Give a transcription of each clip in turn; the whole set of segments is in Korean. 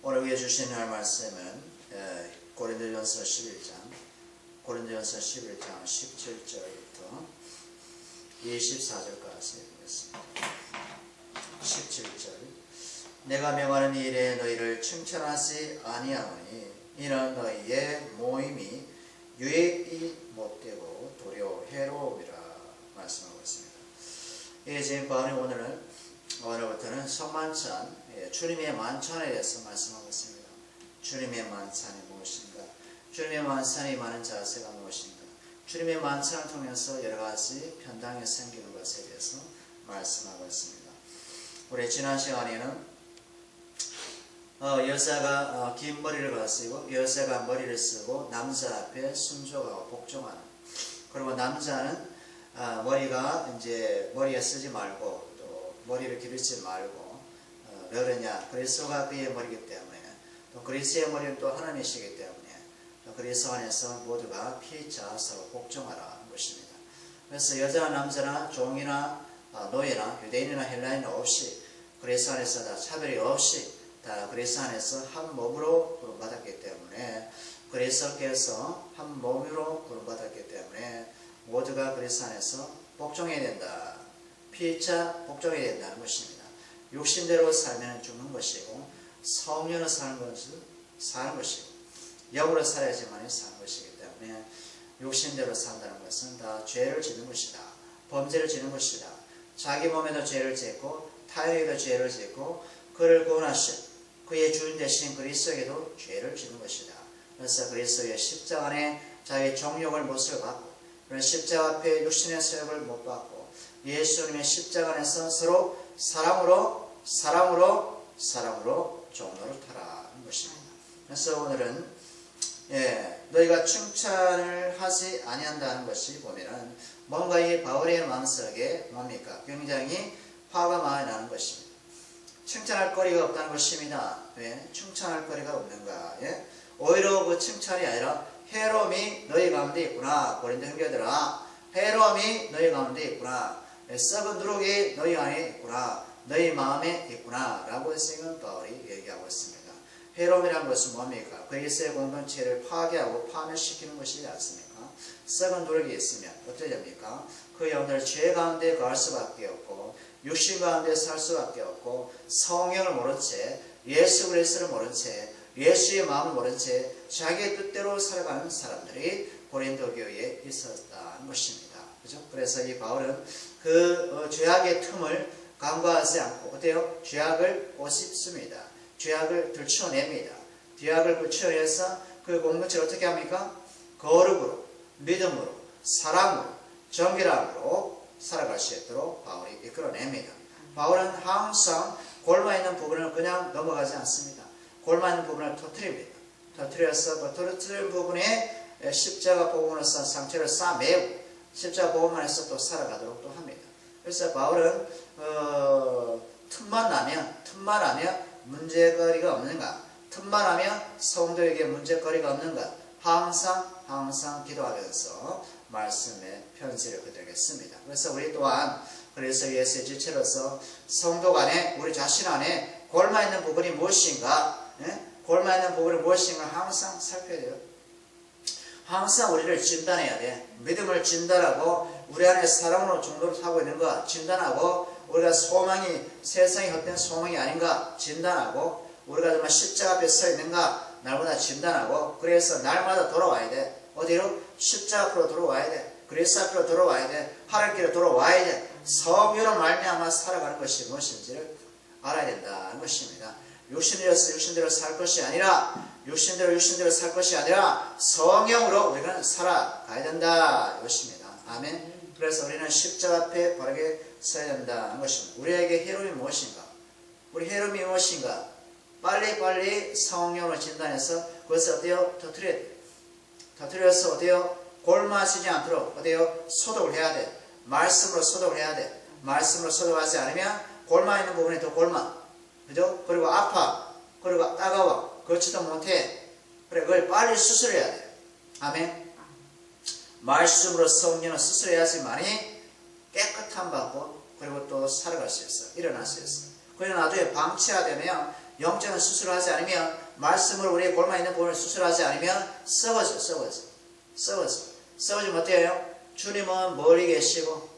오늘 위에 주신 할 말씀은 고린도전서 11장 17절부터 24절까지 보겠습니다. 17절 내가 명하는 일에 너희를 칭찬하지 아니하노니 이는 너희의 모임이 유익이 못되고 도리어 해로움이라 말씀하고 있습니다. 지금 바울이 오늘부터는 성만찬, 주님의 만찬에 대해서 말씀하고 있습니다. 주님의 만찬이 무엇인가? 주님의 만찬이 많은 자세가 무엇인가? 주님의 만찬을 통해서 여러가지 편당이 생기는 것에 대해서 말씀하고 있습니다. 우리 지난 시간에는 여자가 긴 머리를 가지고 여자가 머리를 쓰고 남자 앞에 순종하고 복종하는, 그리고 남자는 머리에 쓰지 말고 또 머리를 기르지 말고 왜 그러냐? 그리스도가 그의 머리이기 때문에, 또 그리스도의 머리는 또 하나님이시기 때문에 또 그리스도 안에서 모두가 피차 서로 복종하라는 것입니다. 그래서 여자나 남자나 종이나 노예나 유대인이나 헬라인이나 없이 그리스도 안에서 다 차별이 없이 다 그리스도 안에서 한 몸으로 구원받았기 때문에, 그리스도께서 한 몸으로 구원받았기 때문에 모두가 그리스도 안에서 복종해야 된다. 피차 복종해야 된다는 것입니다. 육신대로 살면 죽는 것이고 성령으로 사는 것은 사는 것이고 영으로 살아야지만 사는 것이기 때문에 육신대로 산다는 것은 다 죄를 짓는 것이다. 범죄를 짓는 것이다. 자기 몸에도 죄를 짓고 타인에게도 죄를 짓고 그를 구원하신 그의 주인 되신 그리스도에게도 죄를 짓는 것이다. 그래서 그리스도의 십자가 안에 자기의 정욕을 못을 받고 그런 십자가 앞에 육신의 소욕을 못 받고 예수님의 십자가 안에서 서로 사랑으로 종로를 타라는 것입니다. 그래서 오늘은 너희가 칭찬을 하지 아니한다는 것이 보면은 뭔가 이 바울의 마음속에 뭡니까? 굉장히 화가 많이 나는 것입니다. 칭찬할 거리가 없다는 것입니다. 왜? 칭찬할 거리가 없는가? 오히려 그 칭찬이 아니라 해로움이 너희 가운데 있구나. 고린도 형제들아, 해로움이 너희 가운데 있구나. 썩은 누룩이 너희 안에 있구나. 너희 마음에 있구나. 라고 지금 바울이 얘기하고 있습니다. 해로움이라는 것은 뭡니까? 그리스도의 공동체를 파괴하고 파멸시키는 것이지 않습니까? 썩은 누룩이 있으면 어떻게 됩니까? 그 영혼을 죄 가운데 거할 수밖에 없고 육신 가운데 살 수밖에 없고 성령을 모른 채 예수 그리스도를 모른 채 예수의 마음을 모른 채 자기의 뜻대로 살아가는 사람들이 고린도 교회에 있었다는 것입니다. 그죠? 그래서 이 바울은 그 죄악의 틈을 간과하지 않고 어때요? 죄악을 꼬집습니다. 죄악을 들추어냅니다. 죄악을 들추어내서 그 공동체를 어떻게 합니까? 거룩으로, 믿음으로, 사랑으로, 정결함으로 살아갈 수 있도록 바울이 이끌어냅니다. 바울은 항상 골마있는 부분을 그냥 넘어가지 않습니다. 골마있는 부분을 터뜨립니다. 터뜨려서 그 터뜨린 부분에 십자가 복음으로서 상처를 싸매고 십자가 복음 안에서 또 살아가도록 또 합니다. 그래서 바울은 틈만 하면 문제거리가 없는가? 틈만 하면 성도에게 문제거리가 없는가? 항상 기도하면서 말씀의 편지를 그들에게 씁니다. 그래서 우리 또한 그래서 예수의 지체로서 성도 간에 우리 자신 안에 골마있는 부분이 무엇인가? 골마있는 부분이 무엇인가 항상 살펴야 돼요. 항상 우리를 진단해야 돼. 믿음을 진단하고 우리 안에 사랑으로 종로를 타고 있는가 진단하고, 우리가 소망이 세상에 헛된 소망이 아닌가 진단하고, 우리가 정말 십자가 앞에 서 있는가 날마다 진단하고, 그래서 날마다 돌아와야 돼. 어디로? 십자가 앞으로 돌아와야 돼. 그리스도 앞으로 돌아와야 돼. 하나님께로 돌아와야 돼. 성령으로 말미암아 살아가는 것이 무엇인지를 알아야 된다는 것입니다. 육신대로 살 것이 아니라 육신대로 살 것이 아니라 성령으로 우리가 살아가야 된다 이것입니다. 아멘. 그래서 우리는 십자가 앞에 바르게 서야 된다는 것입니다. 우리에게 해로움이 무엇인가? 우리 해로움이 무엇인가? 빨리 성령으로 진단해서 그것을 어때요? 터뜨려야 돼. 터뜨려서 어때요? 골마시지 않도록 어때요? 소독을 해야 돼. 말씀으로 소독을 해야 돼. 말씀으로 소독하지 않으면 골마 있는 부분이 더 골마. 그죠? 그리고 아파. 그리고 따가워. 걷지도 못해. 그래, 그걸 빨리 수술해야 돼. 아멘. 말씀으로 성령을 수술해야지만이 깨끗함 받고 그리고 또 살아갈 수 있어. 일어날 수 있어. 그래 놔두에 방치하되면 영적인 수술을 하지 않으면, 말씀을 우리의 골마 있는 부분을 수술하지 않으면 썩어지면 어때요? 주님은 멀리 계시고,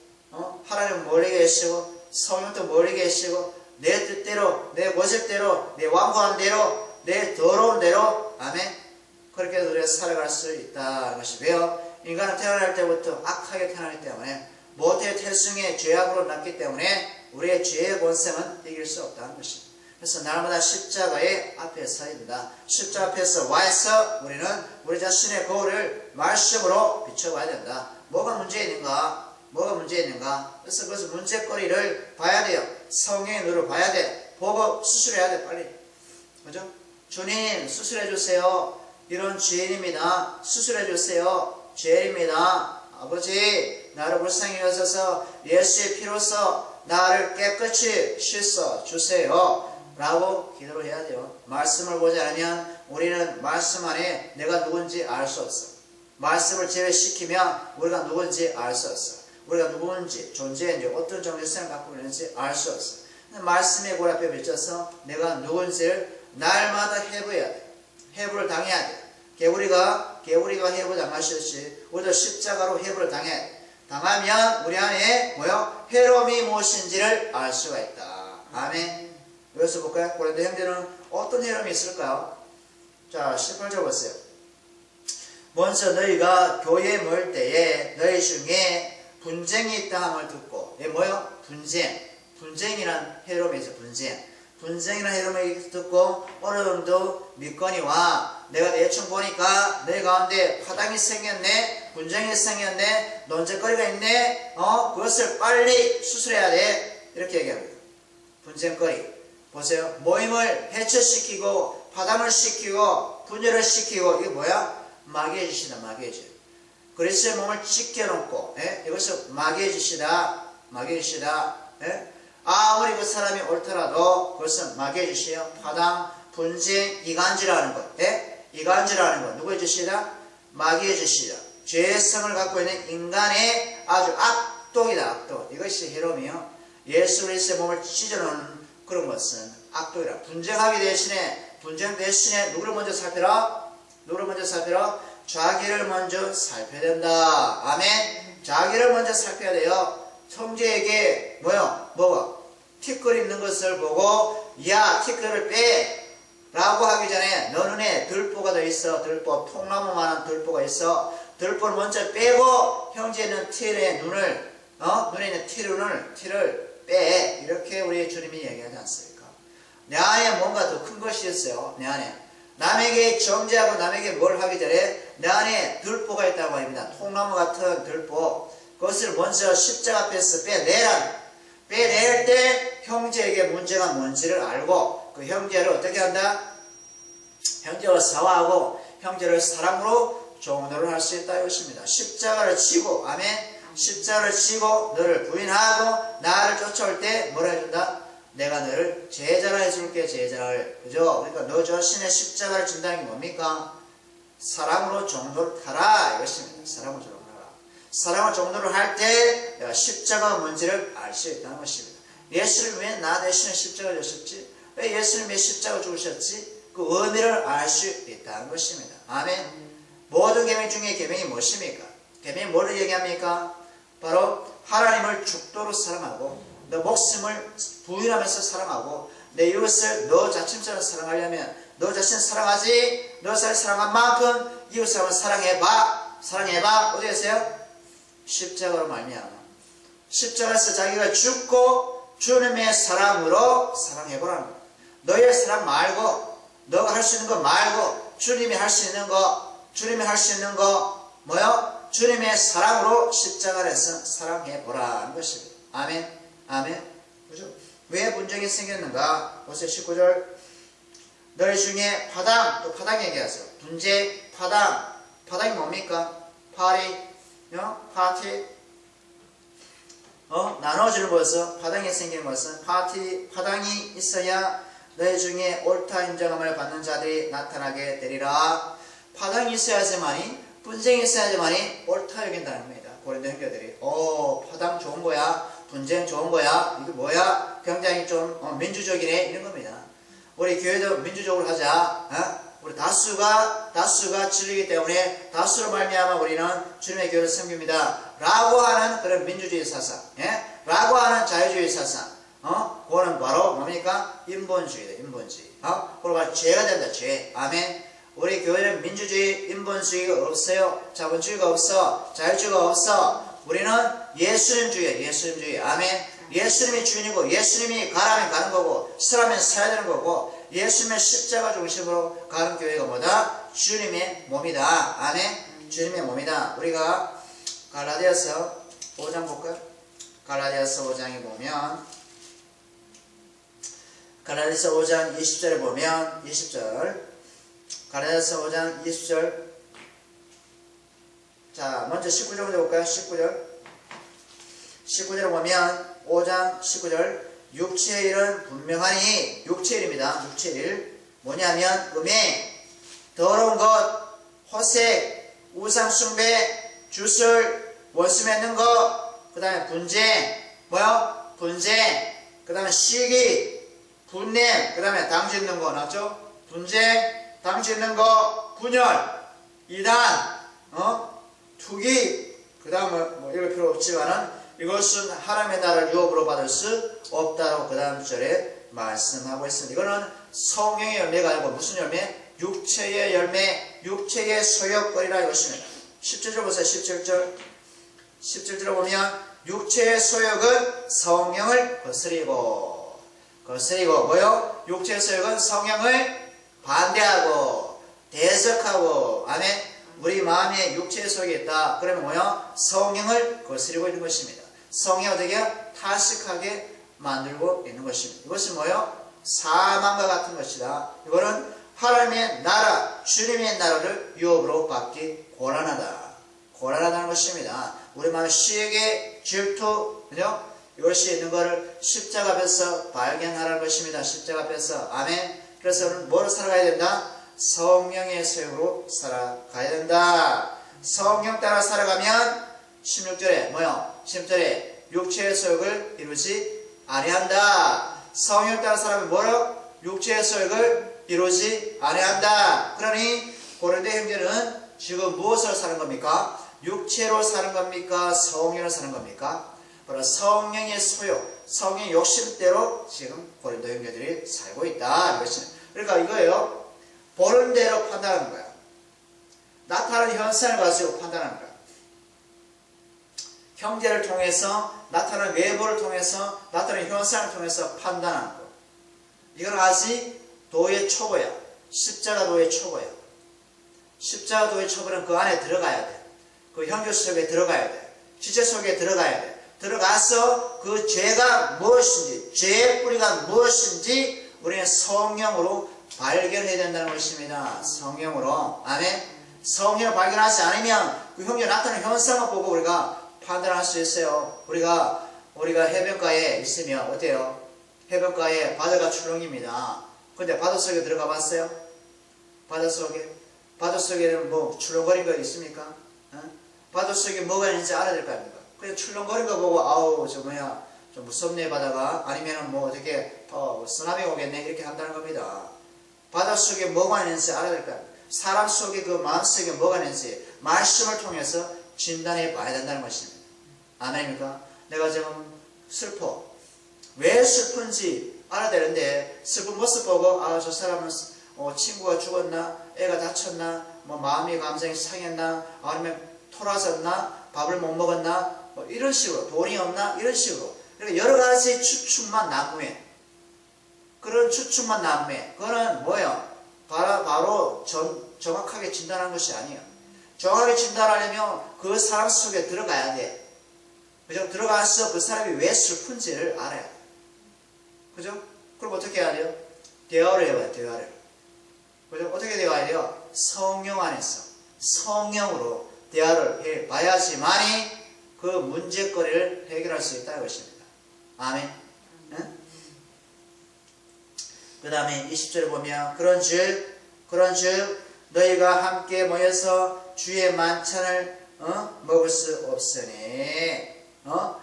하나님은 멀리 계시고, 성령도 멀리 계시고, 내 뜻대로, 내 모습대로, 내 완고한 대로, 내 더러운 대로, 아멘. 그렇게 우리가 살아갈 수 있다는 것이. 왜요? 인간은 태어날 때부터 악하게 태어나기 때문에, 모태의 태중에 죄악으로 났기 때문에 우리의 죄의 권세는 이길 수 없다는 것입니다. 그래서 날마다 십자가의 앞에 서야 된다. 십자가 앞에서 와서 우리는 우리 자신의 거울을 말씀으로 비춰봐야 된다. 뭐가 문제 있는가? 그래서 그것을 문제거리를 봐야 돼요. 성경의 눈으로 봐야 돼. 보고 수술해야 돼, 빨리. 그죠? 주님, 수술해주세요. 이런 죄인입니다. 수술해주세요. 죄인입니다. 아버지, 나를 불쌍히 여셔서 예수의 피로써 나를 깨끗이 씻어 주세요. 라고 기도를 해야 돼요. 말씀을 보지 않으면 우리는 말씀 안에 내가 누군지 알 수 없어. 말씀을 제외시키면 우리가 누군지 알 수 없어. 우리가 누군지, 존재인지, 어떤 정체성을 갖고 있는지 알 수 없어. 말씀의 골 앞에 비춰서 내가 누군지를 날마다 해부해야 돼. 해부를 당해야 돼. 개구리가 해부 당하셨지, 우리도 십자가로 해부를 당해야 돼. 당하면 우리 안에 해로움이 무엇인지를 알 수가 있다. 아멘. 여기서 볼까요? 고린도 형제는 어떤 해로움이 있을까요? 자, 18절 보세요. 먼저 너희가 교회에 모일 때에 너희 중에 분쟁이 있다 함을 듣고, 분쟁이란 해로움이 있어. 분쟁이란 해로움이 듣고 어느 정도 믿거니와, 내가 대충 보니까 너희 가운데 파당이 생겼네, 분쟁이 생겼네, 논쟁거리가 있네, 그것을 빨리 수술해야 돼. 이렇게 얘기합니다. 분쟁거리. 보세요. 모임을 해체시키고, 파당을 시키고, 분열을 시키고, 이게 뭐야? 마귀의 짓이다, 마귀의 짓. 그리스도의 몸을 찢겨놓고, 이것을 마귀의 짓이다. 아무리 그 사람이 옳더라도 그것은 마귀의 짓이에요. 파당, 분쟁, 이간질하는 것. 이간질하는 것. 누구의 짓이다? 마귀의 짓이다. 죄의 성을 갖고 있는 인간의 아주 악독이다, 악독. 이것이 해로움이요. 예수 그리스도의 몸을 찢어놓는 그런 것은 악독이라. 분쟁 대신에 누구를 먼저 살펴라? 자기를 먼저 살펴야 된다. 아멘. 자기를 먼저 살펴야 돼요. 형제에게 뭐가? 티끌 있는 것을 보고, 야, 티끌을 빼! 라고 하기 전에 너 눈에 들보가 더 있어. 들보, 통나무만한 들보가 있어. 들보를 먼저 빼고 형제에 있는 티의 눈에 있는 티를 빼. 이렇게 우리 주님이 얘기하지 않습니까? 내 안에 뭔가 더 큰 것이 있어요. 내 안에. 남에게 정죄하고 남에게 뭘 하기 전에 내 안에 들보가 있다고 합니다. 통나무 같은 들보. 그것을 먼저 십자가 앞에서 빼낼 때 형제에게 문제가 뭔지를 알고, 그 형제를 어떻게 한다? 형제와 사과하고 형제를 사랑으로 종로를 할 수 있다 이것입니다. 십자가를 지고, 아멘. 십자가를 지고 너를 부인하고 나를 쫓아올 때 뭐라 해준다? 내가 너를 제자라 해줄게, 제자를. 그죠? 그러니까 너 자신의 십자가를 진다는 게 뭡니까? 사랑으로 종로를 하라 이것입니다. 사랑으로 종로를 하라. 사랑으로 종로를 할 때 내가 십자가가 뭔지를 알 수 있다는 것입니다. 예수를 왜 나 대신에 십자가를 졌었지? 왜 예수님 왜 십자가 죽으셨지? 그 의미를 알 수 있다는 것입니다. 아멘. 모든 계명 중에 계명이 무엇입니까? 계명이 뭐를 얘기합니까? 바로 하나님을 죽도록 사랑하고, 너 목숨을 부인하면서 사랑하고, 내 이웃을 너 자신처럼 사랑하려면 너 자신 사랑하지, 너 자신 사랑한 만큼 이웃 사람을 사랑해봐. 어디 계세요? 십자가로 말미암아. 십자가에서 자기가 죽고 주님의 사랑으로 사랑해보라는 거예요. 너의 사랑 말고, 너가 할 수 있는 거 말고, 주님이 할 수 있는 거 뭐요? 주님의 사랑으로 십자가에서 사랑해보라는 것입니다. 아멘. 아멘. 그죠? 왜 분쟁이 생겼는가? 보세요. 19절. 너희 중에 파당, 또 파당 얘기하세요. 분쟁, 파당이 뭡니까? 파티, 나눠주는 것은, 파당이 생기는 것은, 파당이 있어야 너희 중에 옳다 인정함을 받는 자들이 나타나게 되리라. 파당이 있어야지만이, 분쟁이 있어야지만이 옳다 여긴다는 겁니다. 고린도 형제들이. 파당 좋은 거야. 분쟁 좋은 거야. 이게 뭐야? 굉장히 좀 민주적이네. 이런 겁니다. 우리 교회도 민주적으로 하자. 우리 다수가 진리이기 때문에 다수로 말미암아 우리는 주님의 교회를 섬깁니다. 라고 하는 그런 민주주의 사상, 라고 하는 자유주의 사상, 그거는 바로 뭡니까? 인본주의다, 인본주의. 그거 바로 죄가 된다, 죄. 아멘. 우리 교회는 민주주의, 인본주의가 없어요. 자본주의가 없어. 자유주의가 없어. 우리는 예수님주의야, 예수님주의. 아멘. 예수님이 주인이고 예수님이 가라면 가는 거고 서라면 서야 되는 거고 예수님의 십자가 중심으로 가는 교회가 뭐다? 주님의 몸이다. 아멘. 주님의 몸이다. 우리가 갈라디아서 5장 볼까요? 갈라디아서 5장에 보면 갈라디아서 5장 20절에 보면 20절 갈라디아서 5장 20절 자 먼저 19절 먼저 볼까요? 19절 보면 5장 19절 육체의 일은 분명하니 육체의 일입니다. 육체의 일 뭐냐면 음행, 더러운 것, 호색, 우상숭배, 주술, 원수 맺는 것, 그 다음에 분쟁, 뭐요? 분쟁, 그 다음에 시기, 분냄, 그 다음에 당짓는 거 나왔죠? 분쟁, 당짓는 거, 분열, 이단, 투기, 그 다음 뭐 읽을 필요 없지만은 이것은 하나님의 나라를 유업으로 받을 수 없다라고 그 다음 절에 말씀하고 있습니다. 이거는 성령의 열매가 아니고 무슨 열매? 육체의 열매, 육체의 소욕거리라 이것입니다. 17절 보세요. 17절 보면 육체의 소욕은 성령을 거스리고 뭐요? 육체의 소욕은 성령을 반대하고 대적하고 아멘. 우리 마음에 육체의 소욕이 있다. 그러면 뭐요? 성령을 거스리고 있는 것입니다. 성령이 어떻게 타식하게 만들고 있는 것입니다. 이것은 뭐요? 사망과 같은 것이다. 이거는 하나님의 나라, 주님의 나라를 유업으로 받기 고난하다는 것입니다. 우리 마음에 시기, 질투, 그죠? 이것이 있는 것을 십자가 앞에서 발견하라는 것입니다. 십자가 앞에서. 아멘. 그래서 우리는 뭐로 살아가야 된다? 성령의 소욕으로 살아가야 된다. 성령 따라 살아가면 16절에 뭐요? 16절에 육체의 소욕을 이루지 아니한다. 성령 따라 살아가면 뭐요? 육체의 소욕을 이루지 아니한다. 그러니 고린도 형제는 지금 무엇으로 사는 겁니까? 육체로 사는 겁니까? 성령으로 사는 겁니까? 바로 성령의 소욕, 성령의 욕심대로 지금 고린도 형제들이 살고 있다. 그러니까 이거예요. 보는 대로 판단하는 거야. 나타나는 현상을 가지고 판단하는 거야. 형제를 통해서 나타나는 외부를 통해서 나타나는 현상을 통해서 판단하는 거. 이건 아직 도의 초보야. 십자가 도의 초보야. 십자가 도의 초보는 그 안에 들어가야 돼. 그 형제 속에 들어가야 돼. 지체 속에 들어가야 돼. 들어가서 그 죄가 무엇인지, 죄의 뿌리가 무엇인지 우리는 성령으로 발견해야 된다는 것입니다. 성령으로. 아멘. 성령을 발견하지 않으면 그 형제 나타나는 현상을 보고 우리가 판단할 수 있어요. 우리가 해변가에 있으면 어때요? 해변가에 바다가 출렁입니다. 근데 바다 속에 들어가 봤어요? 바다 속에는 뭐 출렁거린 거 있습니까? 바다 속에 뭐가 있는지 알아야 될 거 아닙니까? 그래서 출렁거린 거 보고 아우 저 뭐야 좀 무섭네 바다가 아니면은 뭐 어떻게 쓰나미 오겠네 이렇게 한다는 겁니다. 바다 속에 뭐가 있는지 알아야 될 거 아닙니까? 사람 속에 그 마음 속에 뭐가 있는지 말씀을 통해서 진단해 봐야 된다는 것입니다. 아멘입니까? 내가 지금 슬퍼. 왜 슬픈지 알아야 되는데 슬픈 모습 보고 아 저 사람은 친구가 죽었나? 애가 다쳤나? 뭐 마음이 감정이 상했나? 아니면 토라졌나? 밥을 못 먹었나? 뭐 이런 식으로 돈이 없나? 이런 식으로 그러니까 여러 가지 추측만 난무해. 그런 추측만 난무해. 그거는 뭐예요? 바로 정확하게 진단하는 것이 아니에요. 정확하게 진단하려면 그 사람 속에 들어가야 돼. 그죠? 들어가서 그 사람이 왜 슬픈지를 알아야 돼. 그죠? 그럼 어떻게 해야 돼요? 대화를 해봐요, 대화를. 그죠? 어떻게 대화해야 돼요? 성령 안에서, 성령으로 대화를 해봐야지만이 그 문제거리를 해결할 수 있다는 것입니다. 아멘. 응? 그 다음에 20절에 보면, 그런즉, 너희가 함께 모여서 주의 만찬을 먹을 수 없으니,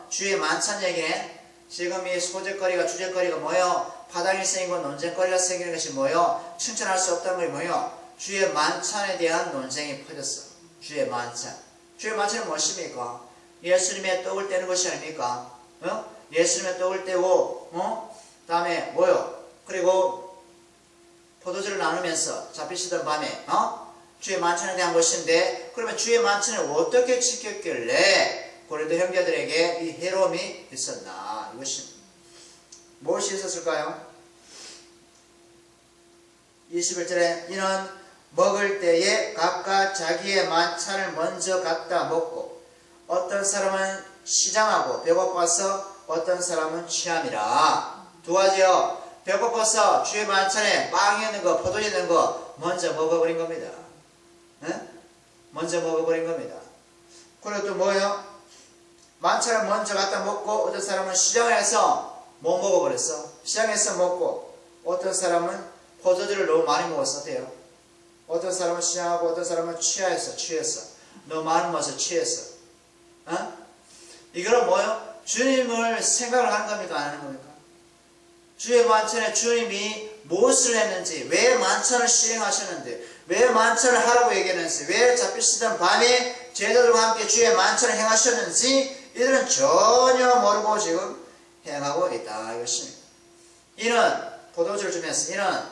주의 만찬 얘기는 지금 이 소재거리가 주제거리가 뭐예요? 파당이 생기고 논쟁거리가 생기는 것이 뭐요? 칭찬할 수 없다는 것이 뭐요? 주의 만찬에 대한 논쟁이 퍼졌어. 주의 만찬. 주의 만찬은 무엇입니까? 예수님의 떡을 떼는 것이 아닙니까? 예수님의 떡을 떼고, 다음에 뭐요? 그리고 포도주를 나누면서 잡히시던 밤에, 주의 만찬에 대한 것인데, 그러면 주의 만찬을 어떻게 지켰길래 고린도 형제들에게 이 해로움이 있었나? 이것입니다. 무엇이 있었을까요? 21절에 이는 먹을 때에 각각 자기의 만찬을 먼저 갖다 먹고 어떤 사람은 시장하고 배고파서 어떤 사람은 취함이라. 두 가지요. 배고파서 주의 만찬에 빵이 있는 거, 포도주 있는 거 먼저 먹어버린 겁니다. 먼저 먹어버린 겁니다. 그리고 또 뭐예요? 만찬을 먼저 갖다 먹고 어떤 사람은 시장에서 못 먹어버렸어. 시장에서 먹고 어떤 사람은 포도주를 너무 많이 먹었어. 어때요? 어떤 사람은 시장하고 어떤 사람은 취했어. 너무 많이 먹어서 취했어. 이거는 뭐예요? 주님을 생각을 하는 겁니까? 안 하는 겁니까? 주의 만찬에 주님이 무엇을 했는지, 왜 만찬을 시행하셨는지, 왜 만찬을 하라고 얘기했는지, 왜 잡히시던 밤에 제자들과 함께 주의 만찬을 행하셨는지 이들은 전혀 모르고 지금 행하고 있다 이것입니다. 이는 포도주를 주면서 이는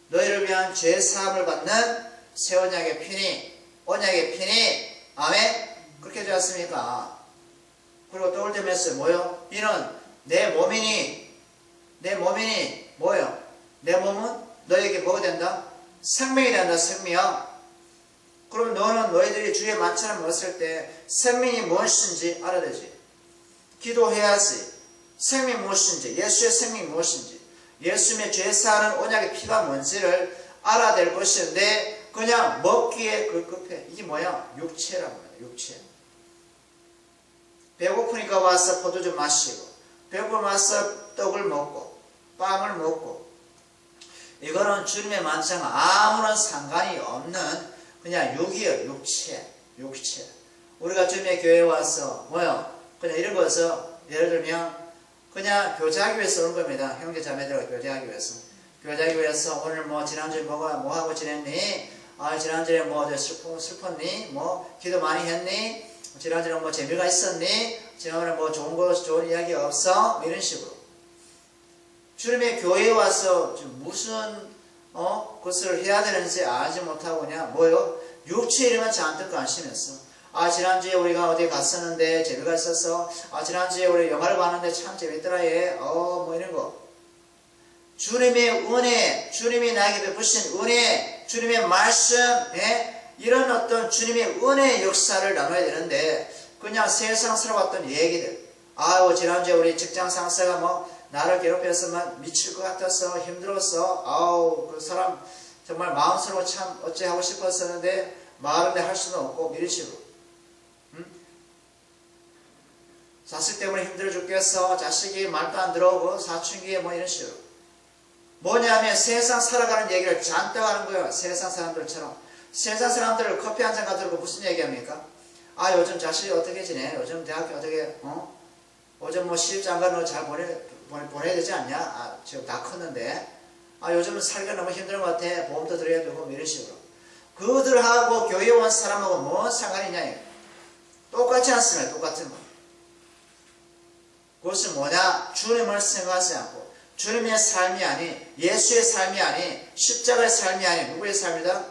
너희를 위한 죄 사함을 받는 새 언약의 피니, 언약의 피니, 아멘. 그렇게 되지 않습니까? 그리고 떡을 들면서 뭐요? 이는 내 몸이니 뭐요? 내 몸은 너에게 뭐가 된다? 생명이 된다. 생명. 그럼 너는 너희들이 주의 만찬을 먹었을 때 생명이 무엇인지 알아야 되지. 기도해야지. 생명이 무엇인지, 예수의 생명이 무엇인지, 예수님의 죄사하는 언약의 피가 뭔지를 알아야 될 것인데 그냥 먹기에 급급해. 이게 뭐야? 육체라고 해요. 육체. 배고프니까 와서 포도주 마시고, 배고프면 와서 떡을 먹고 빵을 먹고, 이거는 주님의 만찬과 아무런 상관이 없는 그냥 육이에요. 육체. 우리가 주님의 교회에 와서 뭐요? 그냥 이런 거서 예를 들면 그냥 교제하기 위해서 오는 겁니다. 형제 자매들과 교제하기 위해서. 교제하기 위해서 오늘 뭐 지난주에 뭐 하고 지냈니? 지난주에 뭐 슬펐니? 뭐 기도 많이 했니? 지난주에 뭐 재미가 있었니? 지난번에 뭐 좋은 이야기 없어? 이런 식으로. 주님의 교회에 와서 무슨 것을 해야 되는지 알지 못하고 그냥 뭐요? 육체 이름만 잔뜩 관심했어. 지난주에 우리가 어디 갔었는데 재미가 있었어. 지난주에 우리 영화를 봤는데 참 재밌더라 얘. 뭐 이런 거. 주님의 은혜, 주님이 나에게 베푸신 은혜, 주님의 말씀, 이런 어떤 주님의 은혜의 역사를 나눠야 되는데 그냥 세상 살아왔던 얘기들. 지난주에 우리 직장 상사가 뭐 나를 괴롭혀서 막 미칠 것 같아서 힘들었어. 그 사람 정말 마음스러워 참 어째 하고 싶었었는데 말은 할 수는 없고 이런 식으로. 자식 때문에 힘들어 죽겠어. 자식이 말도 안 들어오고 사춘기에 뭐 이런 식으로. 뭐냐면 세상 살아가는 얘기를 잔뜩 하는 거예요. 세상 사람들처럼. 세상 사람들 커피 한 잔 가지고 무슨 얘기합니까? 요즘 자식이 어떻게 지내? 요즘 대학교 어떻게 요즘 뭐 시집장가 너 잘 보내야 되지 않냐? 지금 다 컸는데 요즘은 살기가 너무 힘든 것 같아. 보험도 들어야 되고 뭐 이런 식으로. 그들하고 교회 온 사람하고 뭔 상관이 있냐? 똑같지 않습니까? 똑같은 거. 그것은 뭐냐? 주님을 생각하지 않고 주님의 삶이 아닌, 예수의 삶이 아닌, 십자가의 삶이 아닌 누구의 삶이다?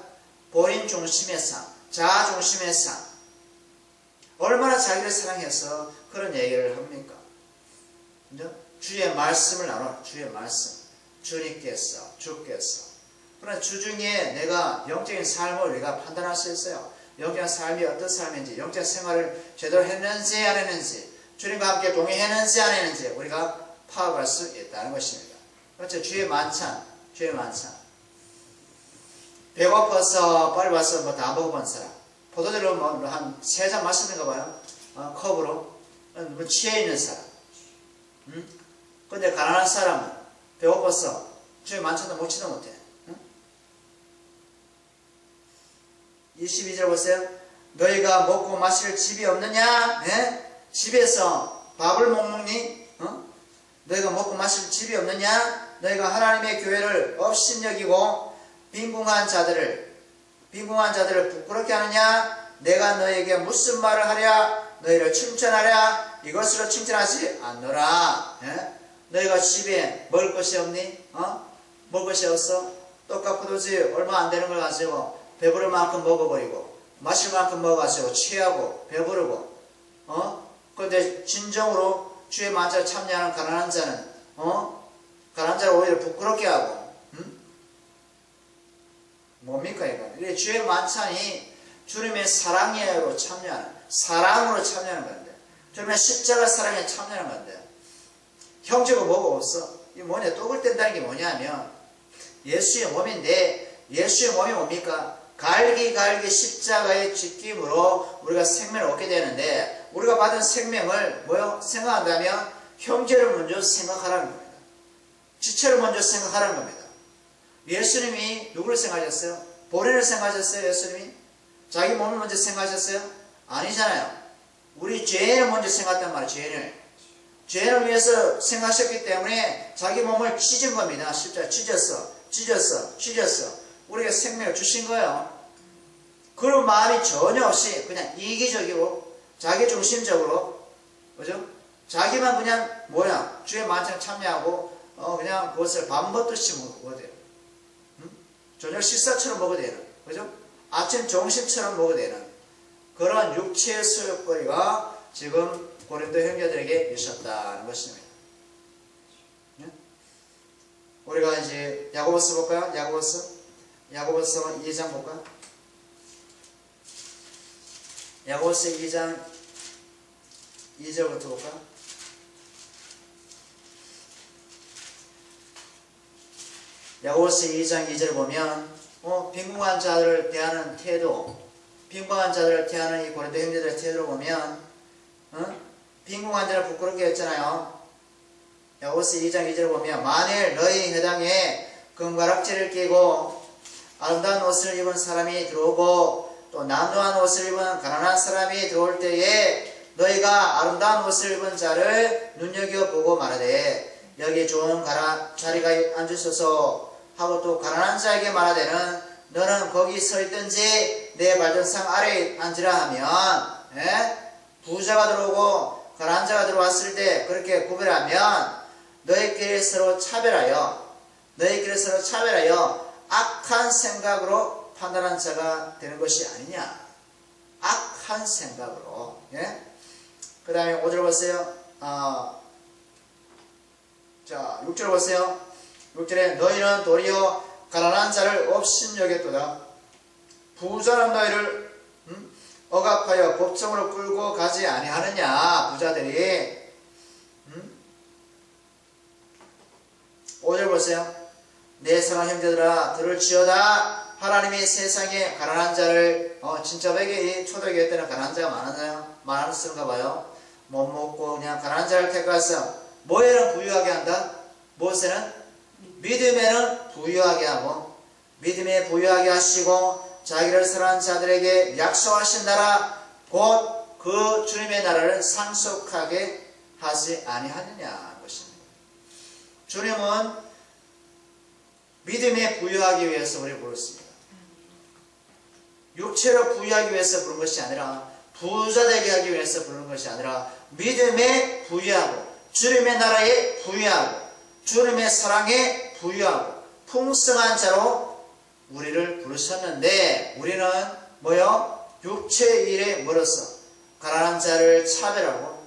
본인 중심의 삶, 자아 중심의 삶. 얼마나 자기를 사랑해서 그런 얘기를 합니까? 주의 말씀을 나눠. 주의 말씀. 주님께서, 주께서. 그러나 주중에 내가 영적인 삶을 우리가 판단할 수 있어요. 영적인 삶이 어떤 삶인지, 영적인 생활을 제대로 했는지 안 했는지, 주님과 함께 동행했는지 안 했는지 우리가 파악할 수 있다는 것입니다. 그렇죠? 주의 만찬. 배고파서 빨리 와서 뭐 다 먹어본 사람. 포도주를 뭐 한 3잔 마시는가 봐요. 컵으로. 뭐 취해 있는 사람. 근데 가난한 사람은 배고파서 주의 만찬도 먹지도 못해. 22절 보세요. 너희가 먹고 마실 집이 없느냐? 집에서 밥을 먹니? 너희가 먹고 마실 집이 없느냐? 너희가 하나님의 교회를 업신여기고 빈궁한 자들을 부끄럽게 하느냐? 내가 너희에게 무슨 말을 하랴? 너희를 칭찬하랴? 이것으로 칭찬하지 않노라. 예? 너희가 집에 먹을 것이 없니? 먹을 것이 없어? 떡과 포도주 얼마 안 되는 걸 가지고 배부를 만큼 먹어버리고 마실 만큼 먹어가지고 취하고 배부르고 그런데 진정으로 주의 만찬에 참여하는 가난한 자는 가난한 자를 오히려 부끄럽게 하고 뭡니까 이거? 주의 만찬이 주님의 사랑으로 참여하는 건데 주님의 십자가 사랑에 참여하는 건데 형제가 뭐가 없어? 이 뭐냐? 떡을 뗀다는 게 뭐냐면 예수의 몸인데 예수의 몸이 뭡니까? 갈기 십자가의 지킴으로 우리가 생명을 얻게 되는데 우리가 받은 생명을 생각한다면 형제를 먼저 생각하라는 겁니다. 지체를 먼저 생각하라는 겁니다. 예수님이 누구를 생각하셨어요? 본인을 생각하셨어요? 예수님이? 자기 몸을 먼저 생각하셨어요? 아니잖아요. 우리 죄인을 먼저 생각했단 말이에요. 죄인을 위해서 생각하셨기 때문에 자기 몸을 찢은 겁니다. 십자가 찢었어. 우리에게 생명을 주신 거예요. 그런 마음이 전혀 없이 그냥 이기적이고 자기중심적으로 그죠? 자기만 그냥 주의 만찬 참여하고 그냥 그것을 밥 먹듯이 먹어도 돼요. 저녁 식사처럼 먹어도 되는 그죠? 아침 점심처럼 먹어도 되는 그런 육체의 소욕거리가 지금 고린도 형제들에게 있었다는 것입니다. 우리가 이제 야고보서 볼까요? 야고보서 2장 볼까요? 야고보서 2장 2절부터 볼까요? 야고보서 2장 2절 보면 빈궁한 자들을 대하는 태도, 빈궁한 자들을 대하는 이 고린도 형제들의 태도를 보면 빈궁한 자를 부끄럽게 했잖아요. 야고보서 2장 2절을 보면 만일 너희 회당에 금가락지를 끼고 아름다운 옷을 입은 사람이 들어오고 또 남루한 옷을 입은 가난한 사람이 들어올 때에 너희가 아름다운 옷을 입은 자를 눈여겨보고 말하되 여기 좋은 자리가 앉으소서 하고 또 가난한 자에게 말하되는 너는 거기 서 있든지 내 발등상 아래에 앉으라 하면 부자가 들어오고 가난한 자가 들어왔을 때 그렇게 구별하면 너희끼리 서로 차별하여 악한 생각으로 판단한 자가 되는 것이 아니냐. 악한 생각으로. 그 다음에 5절 보세요. 자, 6절 보세요. 6절에 너희는 도리어 가난한 자를 업신여겼도다. 부자는 너희를 억압하여 법정으로 끌고 가지 아니하느냐. 부자들이 5절 보세요. 내 사랑하는 형제들아 들을지어다. 하나님이 세상에 가난한 자를 진짜 베개 초대교회 때는 가난한 자가 많았는가 봐요. 못 먹고 그냥 가난한 자를 택하서 뭐에는 부유하게 한다? 무엇에는? 믿음에는 부유하게 하고 믿음에 부유하게 하시고 자기를 사랑하는 자들에게 약속하신 나라 곧 그 주님의 나라를 상속하게 하지 아니하느냐 것입니다. 주님은 믿음에 부유하기 위해서 우리를 부르습니다. 육체로 부유하기 위해서 부른 것이 아니라 부자 되게 하기 위해서 부르는 것이 아니라 믿음에 부유하고 주님의 나라에 부유하고 주님의 사랑에 부유하고 풍성한 자로 우리를 부르셨는데 우리는 육체의 일에 멀어서 가난한 자를 차별하고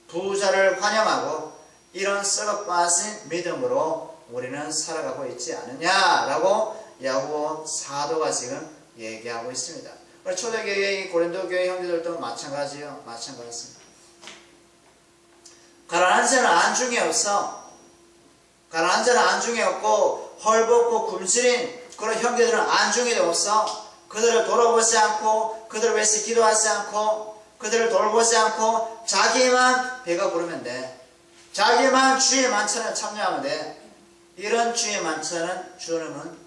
부자를 환영하고 이런 썩어 빠진 믿음으로 우리는 살아가고 있지 않느냐라고 야고보 사도가 지금 얘기하고 있습니다. 초대교회의 고린도 교회 형제들도 마찬가지예요. 마찬가지입니다. 가난한 자는 안중에 없어. 가난한 자는 안중에 없고 헐벗고 굶주린 그런 형제들은 안중에도 없어. 그들을 돌아보지 않고 그들을 위해서 기도하지 않고 그들을 돌보지 않고 자기만 배가 부르면 돼. 자기만 주의 만찬에 참여하면 돼. 이런 주의 만찬은 주님은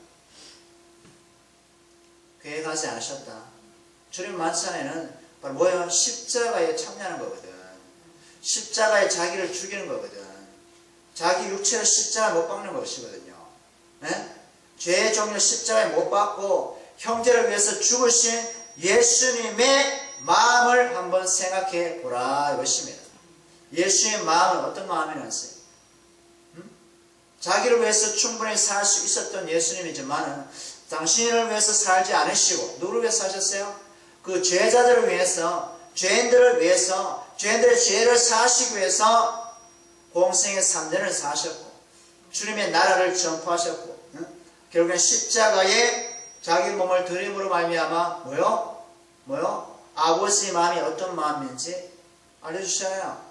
계획하지 않으셨다. 주님 만찬에는 바로 뭐예요? 십자가에 참여하는 거거든. 십자가에 자기를 죽이는 거거든. 자기 육체를 십자가에 못 박는 것이거든요. 네? 죄의 종려 십자가에 못 박고 형제를 위해서 죽으신 예수님의 마음을 한번 생각해 보라 이것입니다. 예수의 마음은 어떤 마음이었어요? 자기를 위해서 충분히 살 수 있었던 예수님이지만 당신을 위해서 살지 않으시고 누구를 위해서 사셨어요? 그 죄자들을 위해서, 죄인들을 위해서, 죄인들의 죄를 사시기 위해서 공생의 3년을 사셨고 주님의 나라를 전파하셨고 결국엔 십자가에 자기 몸을 드림으로 말미암아 뭐요? 아버지의 마음이 어떤 마음인지 알려주시잖아요.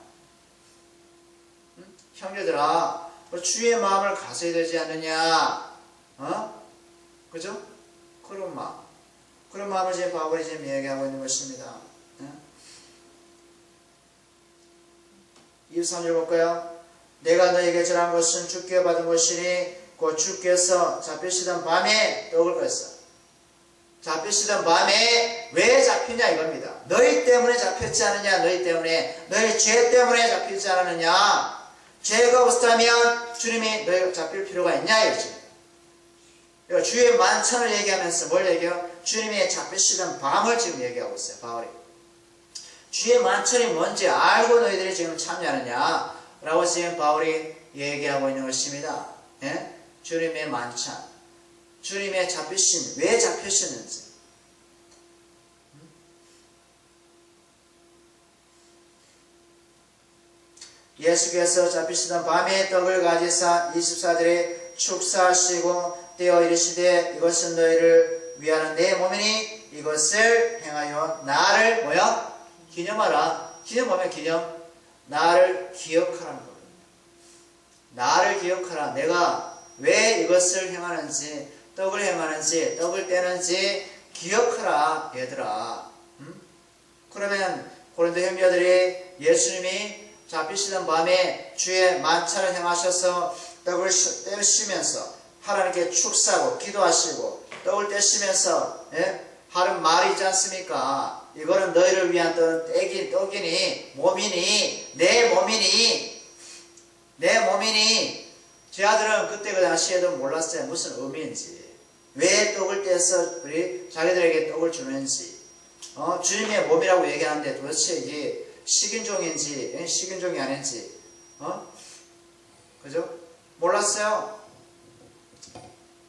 형제들아, 주의 마음을 가져야 되지 않느냐? 그죠? 그런 마음을 지금 바울이 지금 얘기하고 있는 것입니다. 23절 볼까요? 내가 너에게 전한 것은 주께 받은 것이니 곧 주께서 잡히시던 밤에 떡을 껐어. 잡히시던 밤에 왜 잡히냐 이겁니다. 너희 때문에 잡혔지 않느냐? 너희 때문에, 너희 죄 때문에 잡히지 않느냐? 죄가 없다면 주님이 너희가 잡힐 필요가 있냐 이거지. 주의 만찬을 얘기하면서 뭘 얘기해요? 주님이 잡히시던 밤을 지금 얘기하고 있어요. 바울이. 주의 만찬이 뭔지 알고 너희들이 지금 참여하느냐? 라고 지금 바울이 얘기하고 있는 것입니다. 예? 주님의 만찬, 주님의 잡히심, 왜 잡히셨는지. 예수께서 잡히시던 밤에 떡을 가지사 24절에 축사하시고 떼어 이르시되 이것은 너희를 위하는 내 몸이니 이것을 행하여 나를 기념하라. 기념 뭐면 기념? 나를 기억하라는 겁니다. 나를 기억하라. 내가 왜 이것을 행하는지, 떡을 행하는지, 떡을 떼는지 기억하라 얘들아. 그러면 고린도 형제들이 예수님이 잡히시던 밤에 주의 만찬을 행하셔서 떡을 떼시면서 하나님께 축사하고 기도하시고 떡을 떼시면서 하는 말이 있지 않습니까? 이거는 너희를 위한 떡이니 몸이니 내 몸이니 제 아들은 그때 그 당시에도 몰랐어요. 무슨 의미인지, 왜 떡을 떼서 우리 자기들에게 떡을 주는지, 주님의 몸이라고 얘기하는데 도대체 이게 식인종인지 식인종이 아닌지 그죠? 몰랐어요.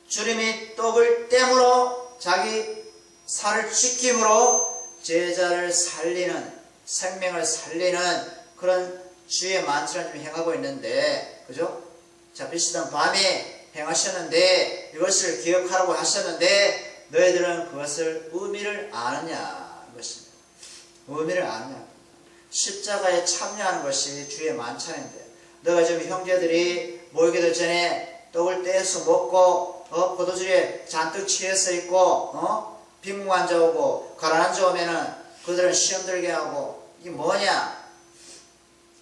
주님이 떡을 땜으로 자기 살을 찢김으로 제자를 살리는, 생명을 살리는 그런 주의 만찬을 좀 행하고 있는데, 그죠? 잡히시던 밤에 행하셨는데 이것을 기억하라고 하셨는데 너희들은 그것을 의미를 아느냐 이것입니다. 의미를 아느냐. 십자가에 참여하는 것이 주의 만찬인데 너가 지금 형제들이 모이기도 전에 떡을 떼서 먹고 포도주에 잔뜩 취해서 있고 빈궁 앉아오고 가란 앉아오면은 그들은 시험 들게 하고 이게 뭐냐?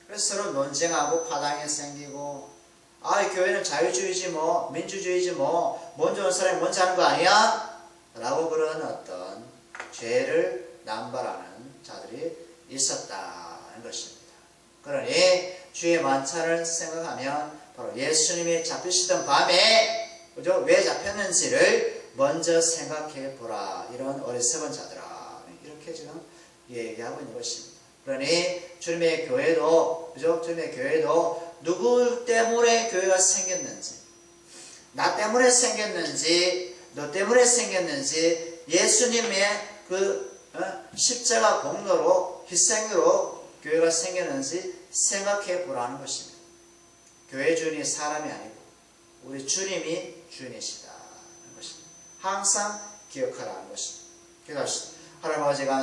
그래서 서로 논쟁하고 파당이 생기고 교회는 자유주의지 뭐 민주주의지 뭐 먼저 온 사람이 먼저 하는 거 아니야? 라고 그런 어떤 죄를 남발하는 자들이 있었다는 것입니다. 그러니 주의 만찬을 생각하면 바로 예수님이 잡히시던 밤에 그죠? 왜 잡혔는지를 먼저 생각해 보라. 이런 어리석은 자들아. 이렇게 지금 얘기하고 있는 것입니다. 그러니 주님의 교회도 그죠? 주님의 교회도 누구 때문에 교회가 생겼는지, 나 때문에 생겼는지, 너 때문에 생겼는지, 예수님의 그 십자가 공로로 희생으로 교회가 생겼는지 생각해 보라는 것입니다. 교회 주인이 사람이 아니고 우리 주님이 주인이시다는 것입니다. 항상 기억하라는 것입니다. 기도합시다. 하나님 아버지가